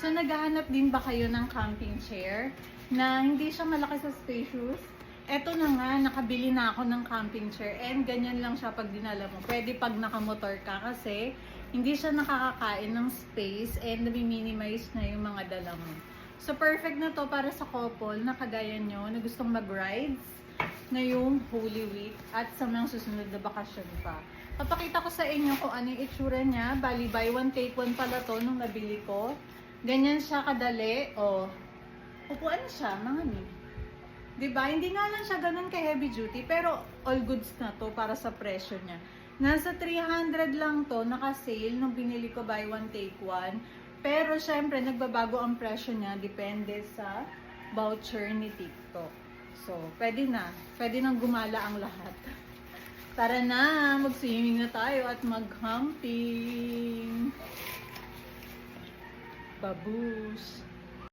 So, naghahanap din ba kayo ng camping chair na hindi siya malaki sa spacious? Eto na nga, nakabili na ako ng camping chair and ganyan lang siya pag dinala mo. Pwede pag nakamotor ka kasi hindi siya nakakakain ng space and nami-minimize na yung mga dala mo. So, perfect na to para sa couple na kagaya nyo na gustong mag-rides ngayong Holy Week at sa mga susunod na bakasyon pa. Papakita ko sa inyo kung ano yung itsura niya. Bali, buy one take one pala to nung nabili ko. Ganyan siya kadali. O, upuan siya, mga ni. Diba? Hindi nga lang siya ganun ka heavy duty, pero all goods na to para sa presyo niya. Nasa 300 lang to, naka-sale nung binili ko buy one take one. Pero syempre, nagbabago ang presyo niya, depende sa voucher ni TikTok. So, pwede na. Pwede nang gumala ang lahat. Tara na, mag-swimming na tayo at mag-camping. Babush!